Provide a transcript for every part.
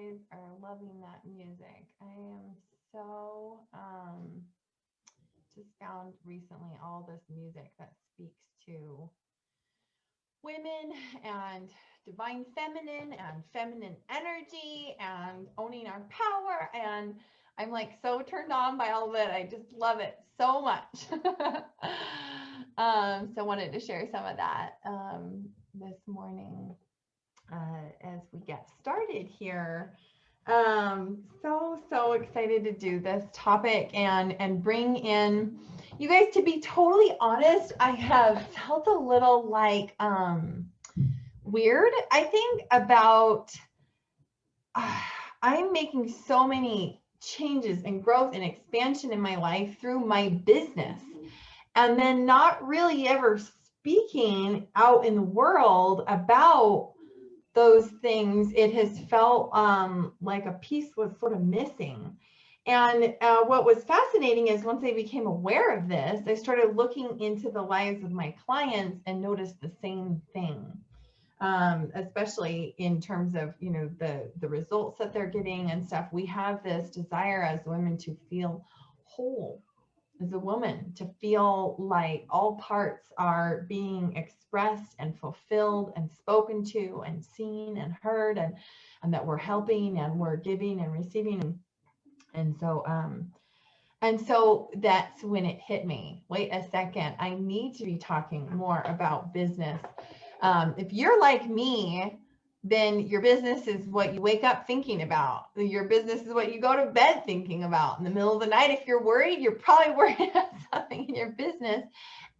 guys are loving that music. I am so just found recently all this music that speaks to women and divine feminine and feminine energy and owning our power, and I'm like so turned on by all of it. I just love it so much. So wanted to share some of that this morning as we get started here. So excited to do this topic and bring in you guys. To be totally honest, I have felt a little like weird, I think, about I'm making so many changes and growth and expansion in my life through my business, and then not really ever speaking out in the world about those things. It has felt like a piece was sort of missing. And what was fascinating is once I became aware of this, I started looking into the lives of my clients and noticed the same thing, especially in terms of, you know, the results that they're getting and stuff. We have this desire as women to feel whole, as a woman, to feel like all parts are being expressed and fulfilled and spoken to and seen and heard, and that we're helping and we're giving and receiving. And so that's when it hit me. Wait a second, I need to be talking more about business. If you're like me, then your business is what you wake up thinking about. Your business is what you go to bed thinking about. In the middle of the night, if you're worried, you're probably worried about something in your business.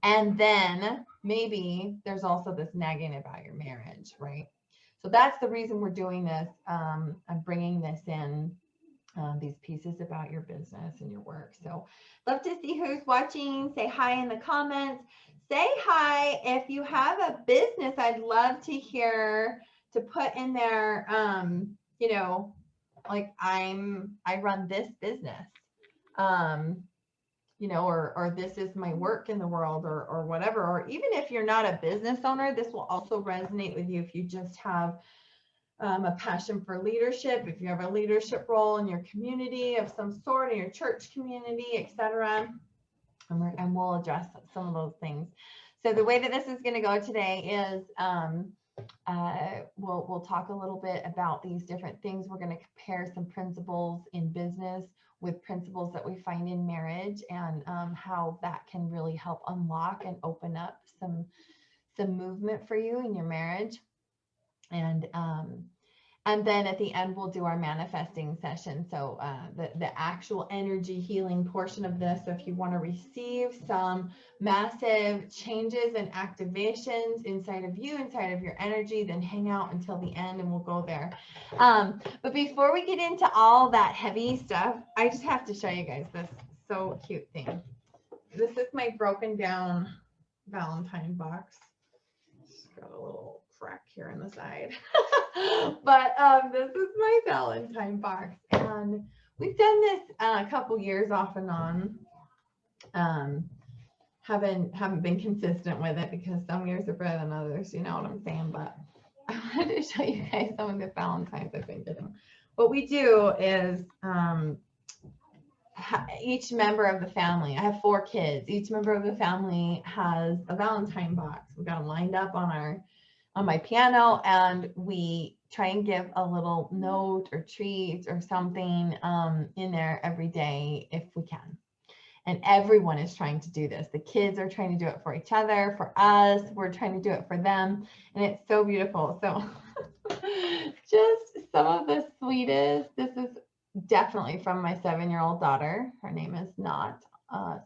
And then maybe there's also this nagging about your marriage, right? So that's the reason we're doing this. I'm bringing this in, these pieces about your business and your work. So love to see who's watching. Say hi in the comments. Say hi if you have a business. I'd love to hear, to put in there, you know, like I run this business, you know, or this is my work in the world, or whatever. Or even if you're not a business owner, this will also resonate with you if you just have a passion for leadership, if you have a leadership role in your community of some sort, in your church community, etc. And we'll address some of those things. So the way that this is going to go today is we'll talk a little bit about these different things. We're going to compare some principles in business with principles that we find in marriage, and how that can really help unlock and open up some movement for you in your marriage. And then at the end, we'll do our manifesting session. So the actual energy healing portion of this. So if you want to receive some massive changes and activations inside of you, inside of your energy, then hang out until the end and we'll go there. But before we get into all that heavy stuff, I just have to show you guys this so cute thing. This is my broken down Valentine box. It's got a little crack here on the side. But this is my Valentine box, and we've done this a couple years off and on. Haven't been consistent with it because some years are better than others, you know what I'm saying? But I wanted to show you guys some of the Valentines I've been getting. What we do is each member of the family, I have 4 kids, each member of the family has a Valentine box. We've got them lined up on my piano, and we try and give a little note or treat or something in there every day if we can. And everyone is trying to do this. The kids are trying to do it for each other, for us, we're trying to do it for them, and it's so beautiful. So just some of the sweetest. This is definitely from my 7-year-old daughter. Her name is Not,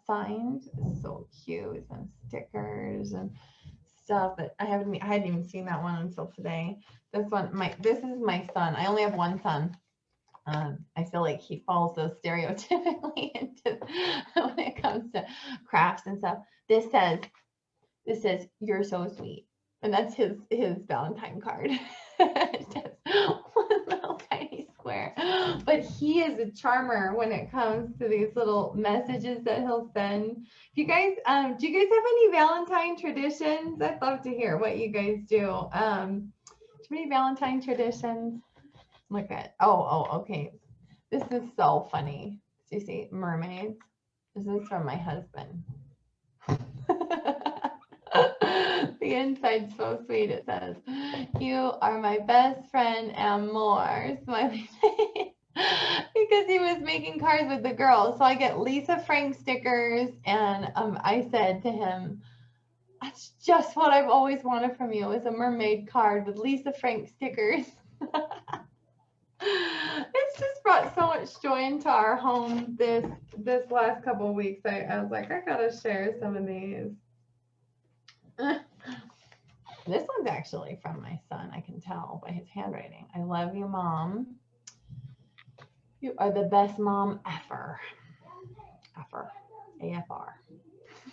signed. It's so cute, and stickers and stuff that I hadn't even seen that one until today. This is my son. I only have one son. I feel like he falls so stereotypically into when it comes to crafts and stuff. This says "You're so sweet," and that's his Valentine card. Just one little tiny square, but he is a charmer when it comes to these little messages that he'll send. Do you guys have any Valentine traditions? I'd love to hear what you guys do. Do you have any Valentine traditions? Look at, okay. This is so funny. Do you see mermaids? This is from my husband. The inside's so sweet. It says, "You are my best friend and more." Smiley face. Because he was making cards with the girls. So I get Lisa Frank stickers, and I said to him, "That's just what I've always wanted from you, is a mermaid card with Lisa Frank stickers." It's just brought so much joy into our home this last couple of weeks. I was like, I gotta share some of these. This one's actually from my son. I can tell by his handwriting. "I love you, Mom. You are the best mom ever." Ever. AFR.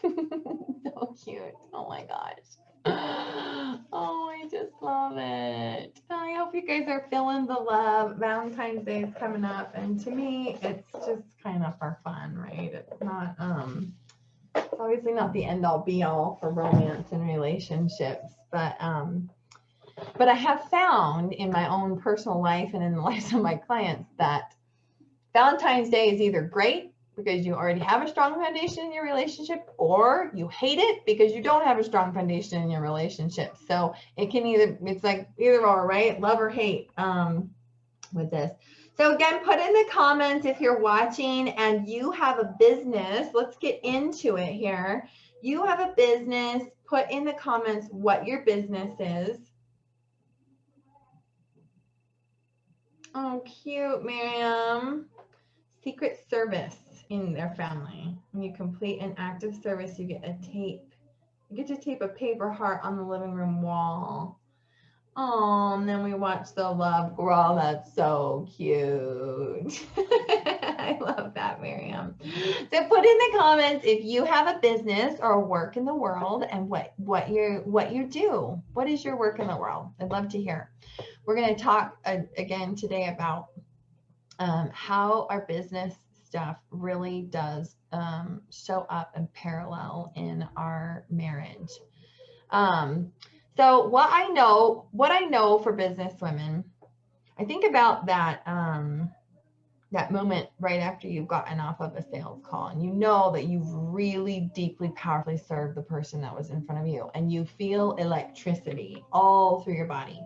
So cute. Oh my gosh. Oh, I just love it. I hope you guys are feeling the love. Valentine's Day is coming up, and to me, it's just kind of for fun, right? It's not it's obviously not the end all be all for romance and relationships, but I have found in my own personal life and in the lives of my clients that Valentine's Day is either great because you already have a strong foundation in your relationship, or you hate it because you don't have a strong foundation in your relationship. So it can it's like either or, right? Love or hate with this. So again, put in the comments if you're watching and you have a business. Let's get into it here. You have a business. Put in the comments what your business is. Oh, cute, Miriam. Secret service in their family. When you complete an act of service, you get a tape. You get to tape a paper heart on the living room wall. Oh, and then we watch the love grow. That's so cute. I love that, Miriam. So put in the comments if you have a business or work in the world and what you do. What is your work in the world? I'd love to hear. We're going to talk again today about how our business stuff really does show up and parallel in our marriage. So what I know for business women, I think about that that moment right after you've gotten off of a sales call and you know that you've really deeply, powerfully served the person that was in front of you, and you feel electricity all through your body.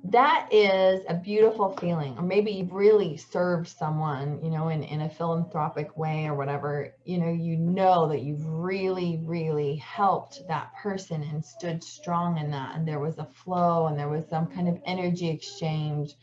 That is a beautiful feeling. Or maybe you've really served someone, in a philanthropic way or whatever, you know that you've really, really helped that person and stood strong in that. And there was a flow and there was some kind of energy exchange.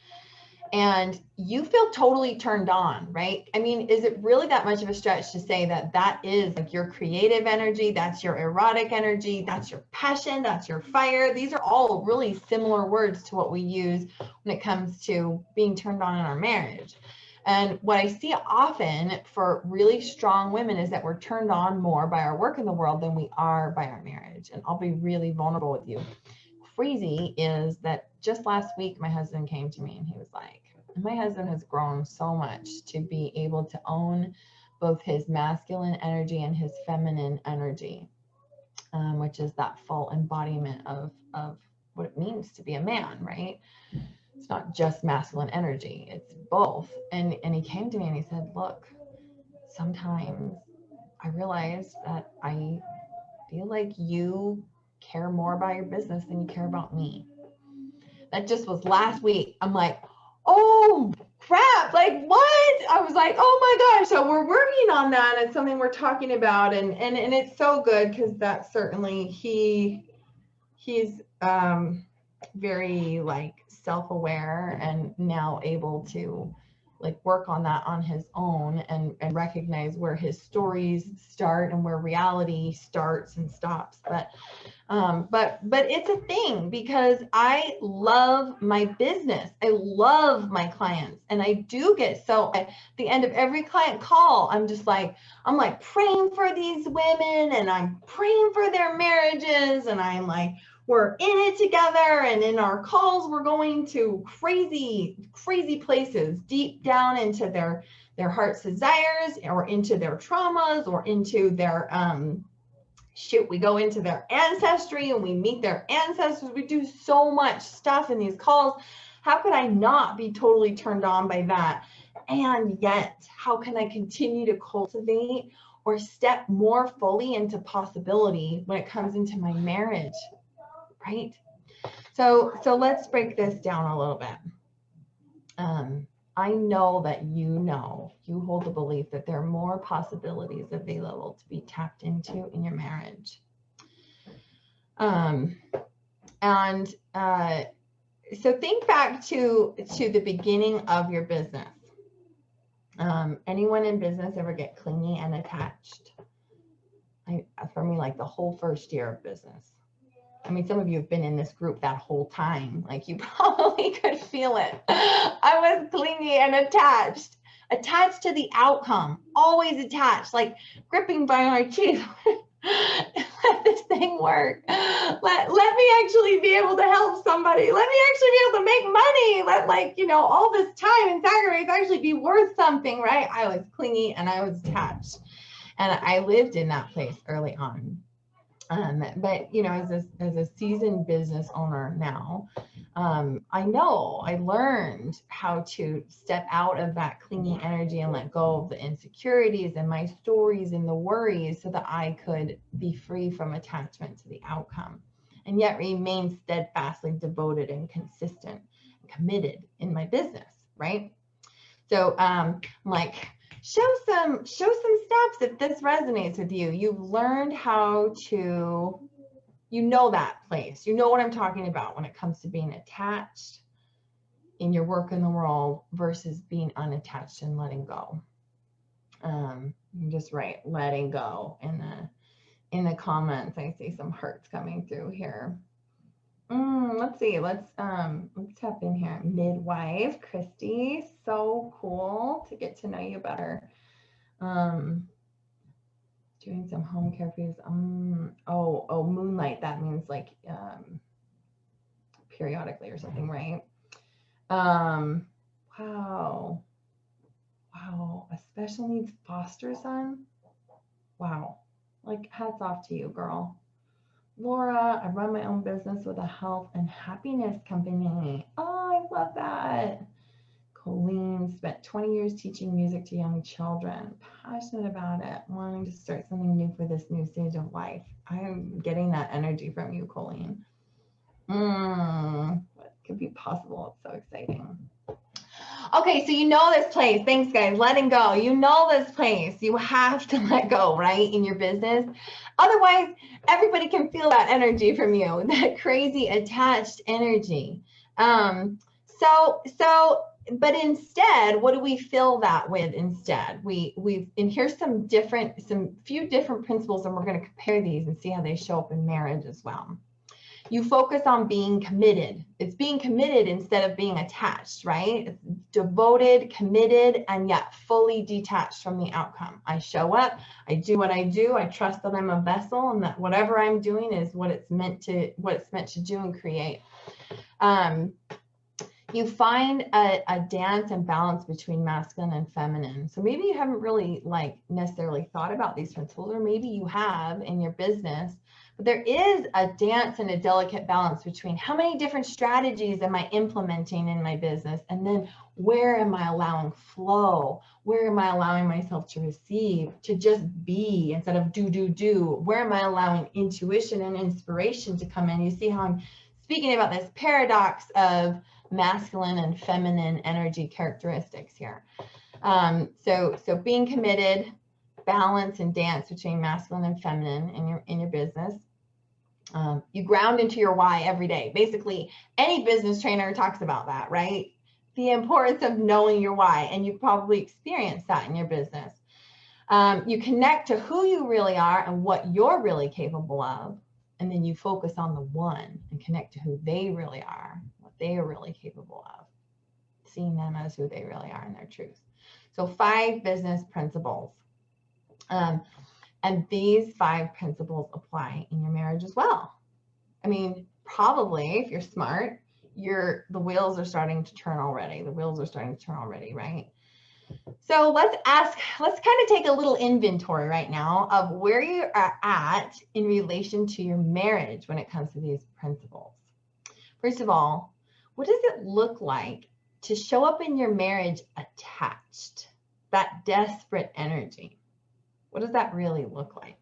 And you feel totally turned on, right? I mean, is it really that much of a stretch to say that that is like your creative energy, that's your erotic energy, that's your passion, that's your fire? These are all really similar words to what we use when it comes to being turned on in our marriage. And what I see often for really strong women is that we're turned on more by our work in the world than we are by our marriage. And I'll be really vulnerable with you. Crazy is that just last week, my husband came to me and he was like, my husband has grown so much to be able to own both his masculine energy and his feminine energy, which is that full embodiment of what it means to be a man, right? It's not just masculine energy, it's both. And he came to me and he said, look, sometimes I realize that I feel like you care more about your business than you care about me. That just was last week. I'm like, oh crap, like what? I was like, oh my gosh. So we're working on that. It's something we're talking about, and it's so good because that's certainly he's very like self-aware and now able to like work on that on his own and recognize where his stories start and where reality starts and stops. But it's a thing because I love my business. I love my clients. And I do get so at the end of every client call, I'm like praying for these women and I'm praying for their marriages. And I'm like, we're in it together. And in our calls, we're going to crazy, crazy places deep down into their heart's desires or into their traumas or into their, shoot, we go into their ancestry and we meet their ancestors. We do so much stuff in these calls. How could I not be totally turned on by that? And yet, how can I continue to cultivate or step more fully into possibility when it comes into my marriage, right? So let's break this down a little bit. I know that you hold the belief that there are more possibilities available to be tapped into in your marriage. So think back to the beginning of your business. Anyone in business ever get clingy and attached? For me, like the whole first year of business. I mean, some of you have been in this group that whole time. Like you probably could feel it. I was clingy and attached to the outcome, always attached, like gripping by my teeth. Let this thing work. Let me actually be able to help somebody. Let me actually be able to make money. Let all this time and sacrifice actually be worth something, right? I was clingy and I was attached. And I lived in that place early on. But as a seasoned business owner now, I learned how to step out of that clingy energy and let go of the insecurities and my stories and the worries so that I could be free from attachment to the outcome and yet remain steadfastly devoted and consistent and committed in my business, right? So show some steps if this resonates with you. You've learned how to, that place. You know what I'm talking about when it comes to being attached in your work in the world versus being unattached and letting go. Just write letting go in the comments. I see some hearts coming through here. Let's see. Let's tap in here. Midwife, Christy. So cool to get to know you better. Doing some home care for you. Moonlight. That means like periodically or something, right? Wow. A special needs foster son. Wow. Like hats off to you, girl. Laura, I run my own business with a health and happiness company. Oh, I love that. Colleen spent 20 years teaching music to young children. Passionate about it. Wanting to start something new for this new stage of life. I am getting that energy from you, Colleen. What could be possible? It's so exciting. Okay, so this place. Thanks, guys. Letting go. This place. You have to let go, right, in your business. Otherwise, everybody can feel that energy from you, that crazy attached energy. But instead, what do we fill that with instead? And here's some few different principles, and we're going to compare these and see how they show up in marriage as well. You focus on being committed. It's being committed instead of being attached, right? It's devoted, committed, and yet fully detached from the outcome. I show up, I do what I do, I trust that I'm a vessel and that whatever I'm doing is what it's meant to do and create. You find a dance and balance between masculine and feminine. So maybe you haven't really necessarily thought about these principles, or maybe you have in your business, but there is a dance and a delicate balance between how many different strategies am I implementing in my business, and then where am I allowing flow? Where am I allowing myself to receive, to just be instead of do? Where am I allowing intuition and inspiration to come in? You see how I'm speaking about this paradox of masculine and feminine energy characteristics here. So being committed, balance and dance between masculine and feminine in your business. You ground into your why every day. Basically, any business trainer talks about that, right? The importance of knowing your why, and you probably experienced that in your business. You connect to who you really are and what you're really capable of, and then you focus on the one and connect to who they really are, what they are really capable of, seeing them as who they really are and their truth. So 5 business principles. And these 5 principles apply in your marriage as well. I mean, probably if you're smart, the wheels are starting to turn already. The wheels are starting to turn already, right? So let's kind of take a little inventory right now of where you are at in relation to your marriage when it comes to these principles. First of all, what does it look like to show up in your marriage attached? That desperate energy. What does that really look like?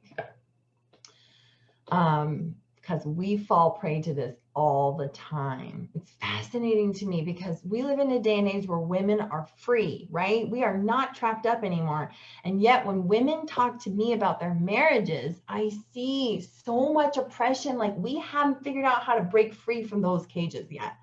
Because we fall prey to this all the time. It's fascinating to me because we live in a day and age where women are free, right? We are not trapped up anymore. And yet when women talk to me about their marriages, I see so much oppression. Like we haven't figured out how to break free from those cages yet.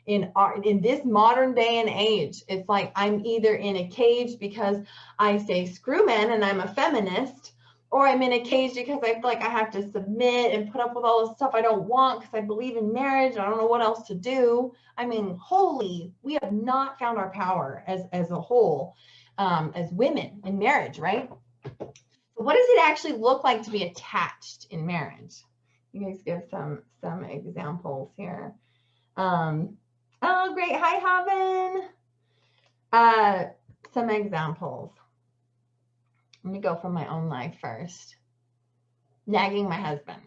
In this modern day and age, it's like I'm either in a cage because I say screw men and I'm a feminist, or I'm in a cage because I feel like I have to submit and put up with all the stuff I don't want because I believe in marriage. I don't know what else to do. I mean, we have not found our power as a whole, as women in marriage, right? What does it actually look like to be attached in marriage? You guys give some examples here. Oh, great. Hi, Haven. Some examples. Let me go from my own life first. Nagging my husband.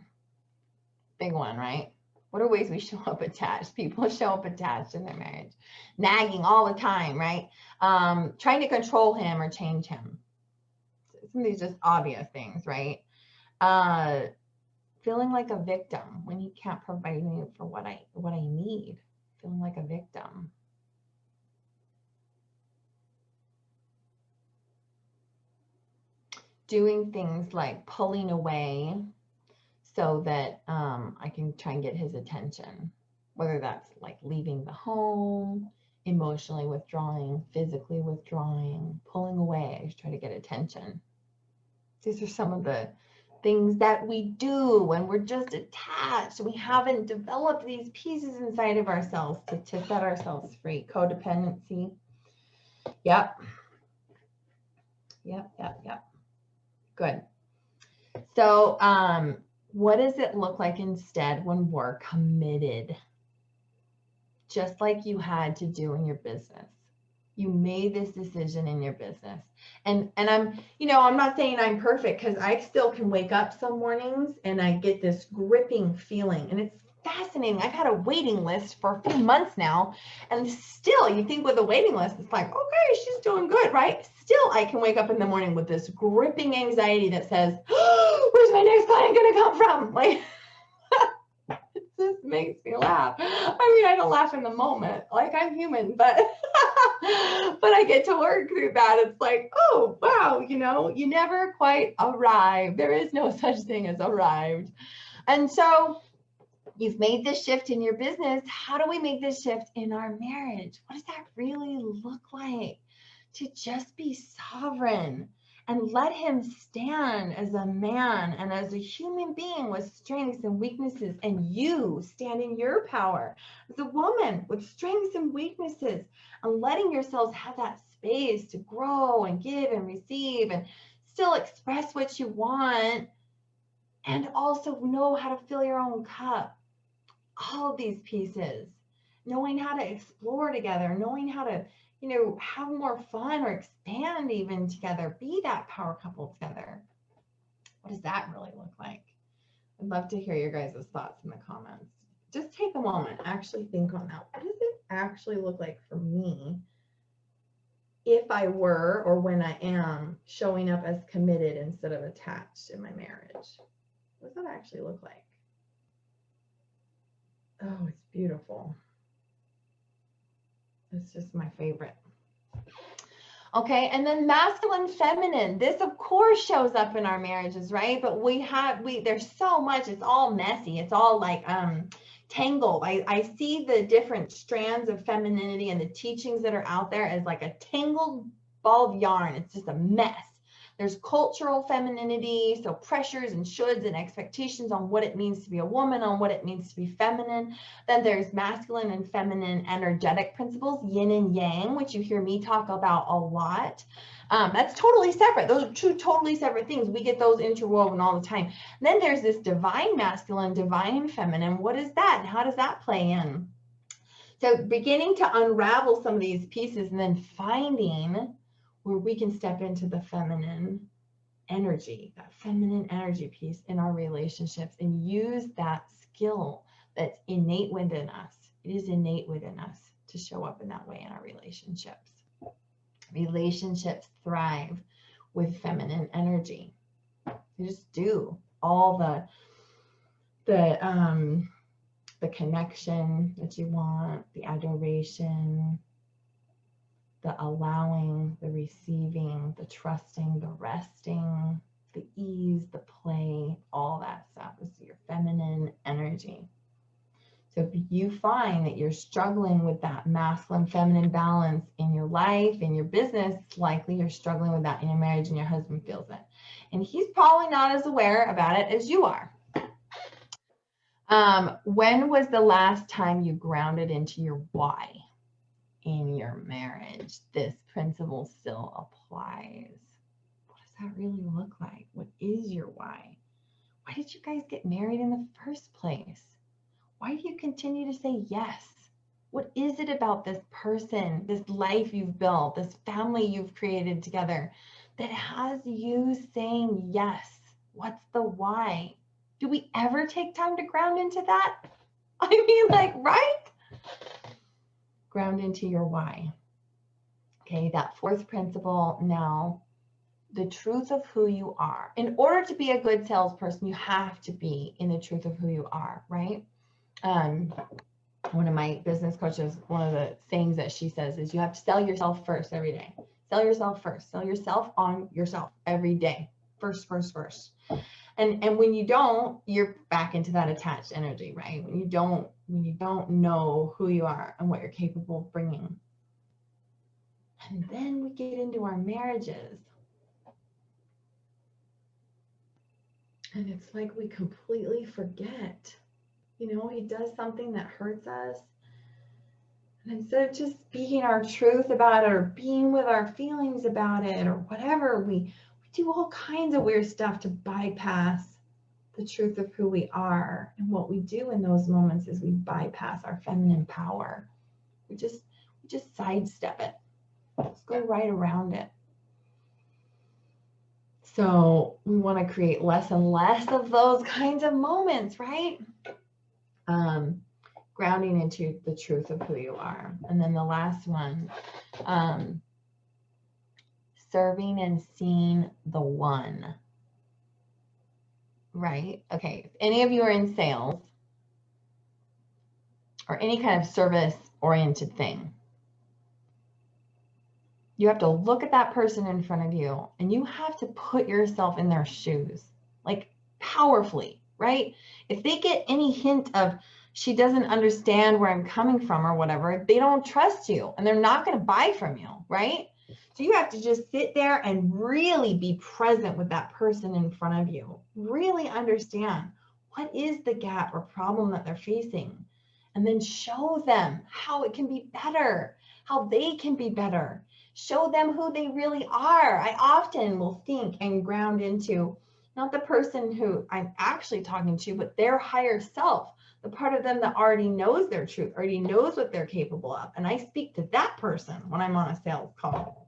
Big one, right? What are ways we show up attached? People show up attached in their marriage. Nagging all the time, right? Trying to control him or change him. Some of these just obvious things, right? Feeling like a victim when he can't provide me for what I need. Feeling like a victim. Doing things like pulling away so that I can try and get his attention, whether that's like leaving the home, emotionally withdrawing, physically withdrawing, pulling away. I just try to get attention. These are some of the things that we do when we're just attached. We haven't developed these pieces inside of ourselves to set ourselves free. Codependency. Yep. Good. So what does it look like instead when we're committed? Just like you had to do in your business. You made this decision in your business. And I'm not saying I'm perfect, because I still can wake up some mornings and I get this gripping feeling. And it's fascinating. I've had a waiting list for a few months now. And still, you think with a waiting list, it's like, okay, she's doing good, right? Still, I can wake up in the morning with this gripping anxiety that says, oh, where's my next client going to come from? Like, this makes me laugh. I mean, I don't laugh in the moment, like I'm human, but I get to work through that. It's like, oh, wow, you never quite arrive. There is no such thing as arrived. And so you've made this shift in your business. How do we make this shift in our marriage? What does that really look like? To just be sovereign and let him stand as a man and as a human being with strengths and weaknesses, and you stand in your power as a woman with strengths and weaknesses, and letting yourselves have that space to grow and give and receive and still express what you want, and also know how to fill your own cup. All of these pieces, knowing how to explore together, knowing how to have more fun or expand even together, be that power couple together. What does that really look like? I'd love to hear your guys' thoughts in the comments. Just take a moment, actually think on that. What does it actually look like for me if I were, or when I am, showing up as committed instead of attached in my marriage? What does that actually look like? Oh, it's beautiful. It's just my favorite. Okay, and then masculine, feminine. This, of course, shows up in our marriages, right? But there's so much. It's all messy. It's all like tangled. I see the different strands of femininity and the teachings that are out there as like a tangled ball of yarn. It's just a mess. There's cultural femininity, so pressures and shoulds and expectations on what it means to be a woman, on what it means to be feminine. Then there's masculine and feminine energetic principles, yin and yang, which you hear me talk about a lot. That's totally separate. Those are two totally separate things. We get those interwoven all the time. And then there's this divine masculine, divine feminine. What is that? And how does that play in? So beginning to unravel some of these pieces and then finding where we can step into the feminine energy, that feminine energy piece in our relationships, and use that skill that's innate within us. It is innate within us to show up in that way in our relationships. Relationships thrive with feminine energy. They just do. All the connection that you want, the adoration, the allowing, the receiving, the trusting, the resting, the ease, the play, all that stuff is your feminine energy. So if you find that you're struggling with that masculine feminine balance in your life, in your business, it's likely you're struggling with that in your marriage and your husband feels it. And he's probably not as aware about it as you are. When was the last time you grounded into your why in your marriage? This principle still applies. What does that really look like? What is your why? Why did you guys get married in the first place? Why do you continue to say yes? What is it about this person, this life you've built, this family you've created together that has you saying yes? What's the why? Do we ever take time to ground into that? I mean, like, right? Ground into your why. Okay, that fourth principle now, the truth of who you are. In order to be a good salesperson, you have to be in the truth of who you are, right? One of my business coaches, one of the things that she says is you have to sell yourself first every day. Sell yourself first. Sell yourself on yourself every day. First. And when you don't, you're back into that attached energy, right? When you don't know who you are and what you're capable of bringing. And then we get into our marriages. And it's like we completely forget. You know, he does something that hurts us. And instead of just speaking our truth about it or being with our feelings about it or whatever, we do all kinds of weird stuff to bypass the truth of who we are. And what we do in those moments is we bypass our feminine power. We just sidestep it. Let's go right around it. So we want to create less and less of those kinds of moments, right? Grounding into the truth of who you are. And then the last one, serving and seeing the one. Right? Okay. If any of you are in sales or any kind of service-oriented thing, you have to look at that person in front of you and you have to put yourself in their shoes, like powerfully, right? If they get any hint of she doesn't understand where I'm coming from or whatever, they don't trust you and they're not going to buy from you, right? So you have to just sit there and really be present with that person in front of you. Really understand what is the gap or problem that they're facing. And then show them how it can be better, how they can be better. Show them who they really are. I often will think and ground into not the person who I'm actually talking to, but their higher self, the part of them that already knows their truth, already knows what they're capable of. And I speak to that person when I'm on a sales call.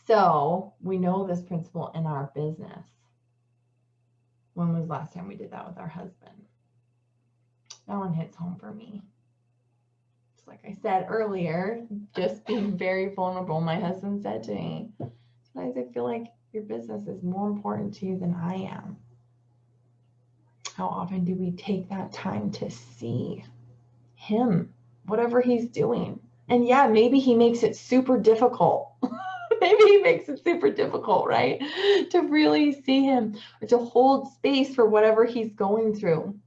So we know this principle in our business. When was the last time we did that with our husband? That one hits home for me. Just like I said earlier, just being very vulnerable. My husband said to me, sometimes I feel like your business is more important to you than I am. How often do we take that time to see him, whatever he's doing? And yeah, maybe he makes it super difficult. Maybe he makes it super difficult, right? To really see him or to hold space for whatever he's going through.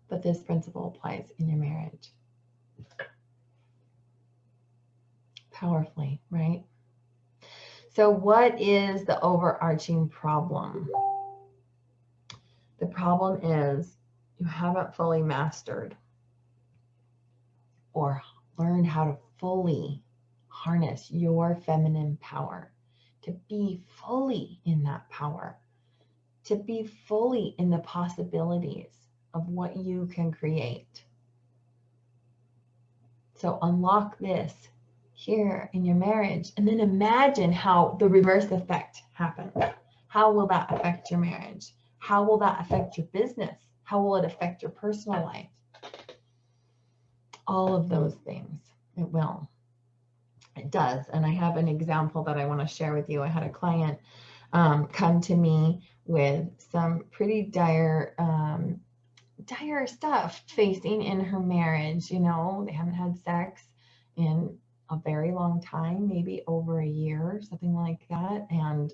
But this principle applies in your marriage. Powerfully, right? So what is the overarching problem? The problem is you haven't fully mastered or learned how to fully harness your feminine power, to be fully in that power, to be fully in the possibilities of what you can create. So unlock this here in your marriage, and then imagine how the reverse effect happens. How will that affect your marriage? How will that affect your business? How will it affect your personal life? All of those things. It will. It does. And I have an example that I want to share with you. I had a client come to me with some pretty dire stuff facing in her marriage. You know, they haven't had sex in a very long time, maybe over a year, something like that. And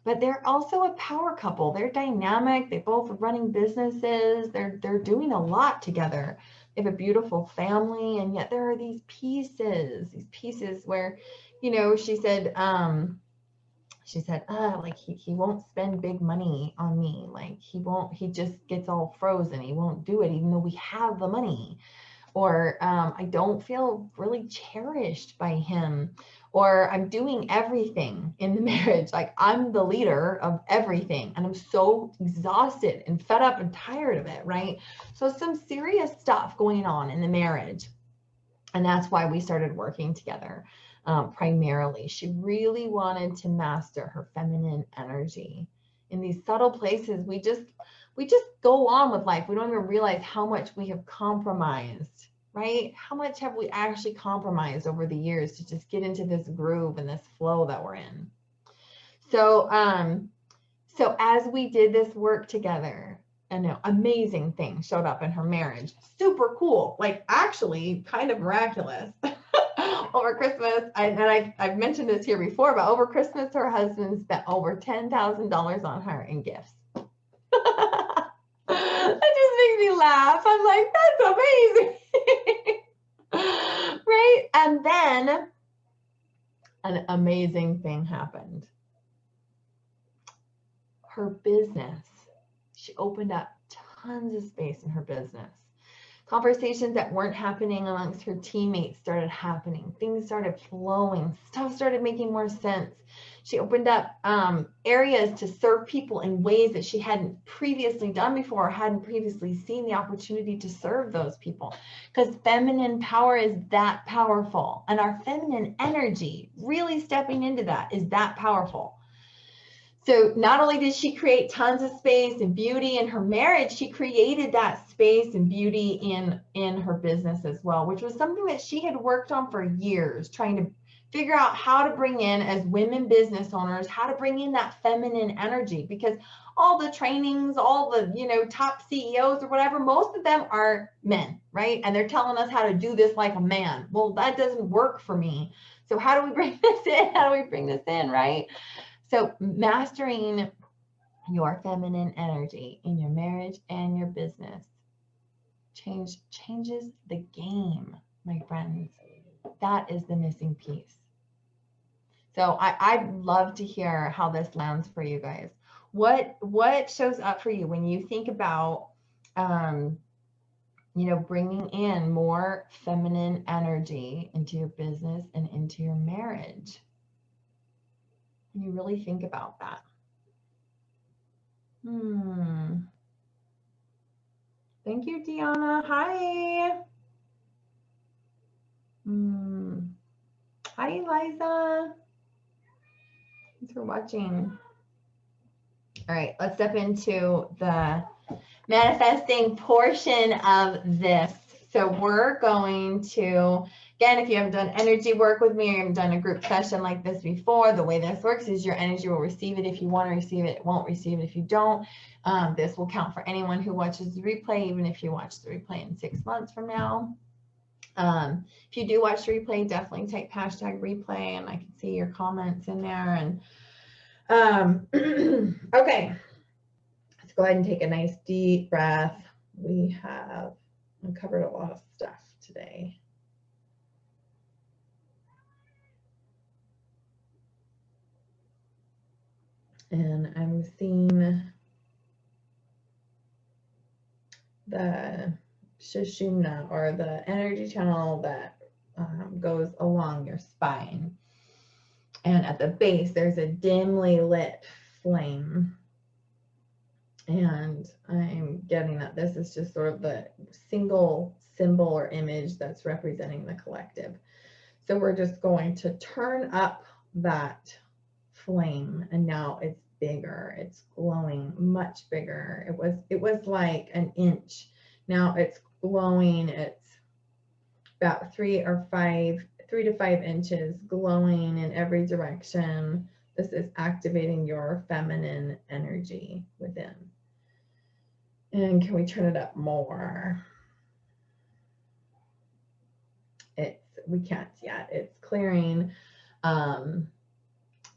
but they're also a power couple. They're dynamic. They both are running businesses. They're doing a lot together. They have a beautiful family, and yet there are these pieces where, you know, she said, like he won't spend big money on me. Like he just gets all frozen. He won't do it, even though we have the money. Or I don't feel really cherished by him. Or I'm doing everything in the marriage. Like I'm the leader of everything. And I'm so exhausted and fed up and tired of it, right? So some serious stuff going on in the marriage. And that's why we started working together. Primarily, she really wanted to master her feminine energy. In these subtle places, we just go on with life. We don't even realize how much we have compromised, right? How much have we actually compromised over the years to just get into this groove and this flow that we're in? So, so as we did this work together, an amazing thing showed up in her marriage. Super cool, like actually kind of miraculous. Over Christmas, I've mentioned this here before, but over Christmas, her husband spent over $10,000 on her in gifts. That just makes me laugh. I'm like, that's amazing. Right? And then an amazing thing happened. Her business, she opened up tons of space in her business. Conversations that weren't happening amongst her teammates started happening. Things started flowing. Stuff started making more sense. She opened up areas to serve people in ways that she hadn't previously done before, or hadn't previously seen the opportunity to serve those people. Because feminine power is that powerful. And our feminine energy, really stepping into that, is that powerful. So not only did she create tons of space and beauty in her marriage, she created that space and beauty in her business as well, which was something that she had worked on for years, trying to figure out how to bring in, as women business owners, how to bring in that feminine energy. Because all the trainings, all the, you know, top CEOs or whatever, most of them are men, right? And they're telling us how to do this like a man. Well, that doesn't work for me. So how do we bring this in? How do we bring this in, right? So mastering your feminine energy in your marriage and your business changes the game, my friends. That is the missing piece. So I'd love to hear how this lands for you guys. What shows up for you when you think about, you know, bringing in more feminine energy into your business and into your marriage? You really think about that. Thank you, Deanna. Hi. Hi, Eliza. Thanks for watching. All right, let's step into the manifesting portion of this. So we're going to, again, if you haven't done energy work with me or you haven't done a group session like this before, the way this works is your energy will receive it if you want to receive it. It won't receive it if you don't. This will count for anyone who watches the replay, even if you watch the replay in 6 months from now. If you do watch the replay, definitely type hashtag replay, and I can see your comments in there. And okay, let's go ahead and take a nice deep breath. We have uncovered a lot of stuff today. And I'm seeing the Sushumna, or the energy channel that goes along your spine. And at the base, there's a dimly lit flame. And I'm getting that this is just sort of the single symbol or image that's representing the collective. So we're just going to turn up that flame, and now it's bigger. It's glowing much bigger. It was like an inch. Now it's glowing. It's about 3 to 5 inches, glowing in every direction. This is activating your feminine energy within. And can we turn it up more? We can't yet. It's clearing.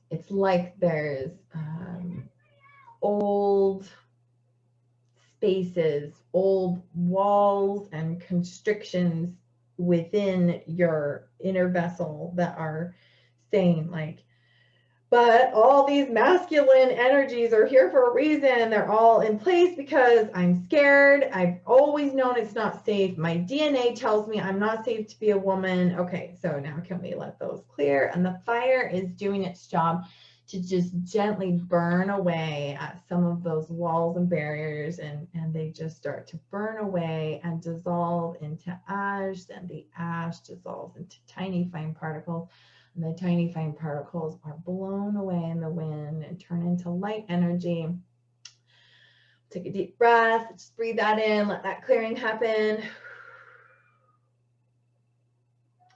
It's like there's old spaces, old walls and constrictions within your inner vessel that are saying like, but all these masculine energies are here for a reason. They're all in place because I'm scared. I've always known it's not safe. My DNA tells me I'm not safe to be a woman. Okay, so now can we let those clear? And the fire is doing its job to just gently burn away at some of those walls and barriers, and they just start to burn away and dissolve into ash, and the ash dissolves into tiny fine particles. And the tiny fine particles are blown away in the wind and turn into light energy. Take a deep breath, just breathe that in, let that clearing happen.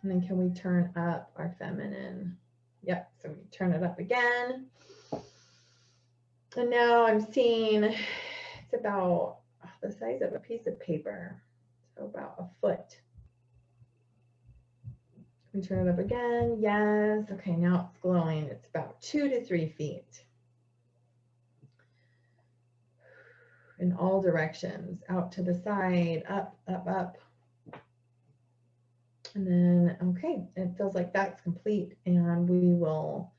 And then can we turn up our feminine? Yep, so we turn it up again. And now I'm seeing it's about the size of a piece of paper, so about a foot. We turn it up again. Yes. Okay, now it's glowing. It's about 2 to 3 feet in all directions, out to the side, up, up, up. And then, okay, it feels like that's complete, and we will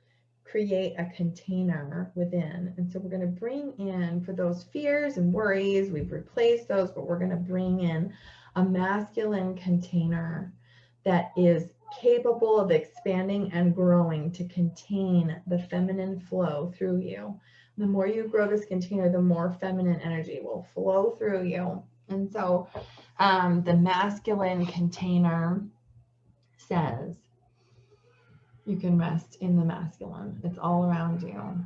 create a container within. And so we're going to bring in, for those fears and worries, we've replaced those, but we're going to bring in a masculine container that is capable of expanding and growing to contain the feminine flow through you. The more you grow this container, the more feminine energy will flow through you. And so the masculine container says, you can rest in the masculine. It's all around you.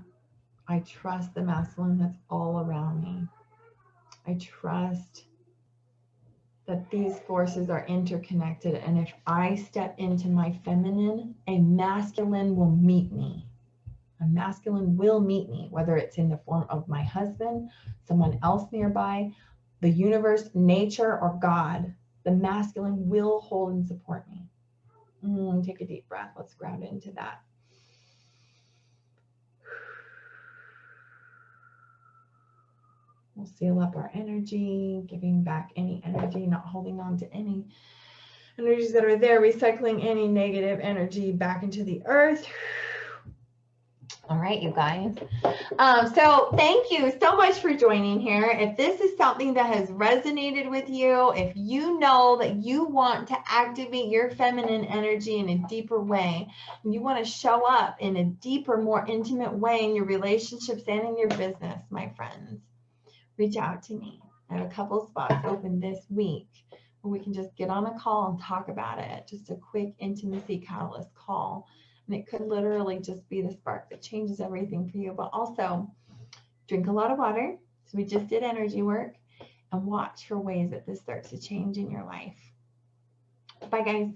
I trust the masculine that's all around me. I trust that these forces are interconnected, and if I step into my feminine, a masculine will meet me. A masculine will meet me, whether it's in the form of my husband, someone else nearby, the universe, nature, or God. The masculine will hold and support me. Take a deep breath. Let's ground into that. We'll seal up our energy, giving back any energy, not holding on to any energies that are there, recycling any negative energy back into the earth. All right, you guys. So thank you so much for joining here. If this is something that has resonated with you, if you know that you want to activate your feminine energy in a deeper way, and you want to show up in a deeper, more intimate way in your relationships and in your business, my friends, reach out to me. I have a couple spots open this week where we can just get on a call and talk about it. Just a quick intimacy catalyst call. And it could literally just be the spark that changes everything for you. But also drink a lot of water. So we just did energy work, and watch for ways that this starts to change in your life. Bye, guys.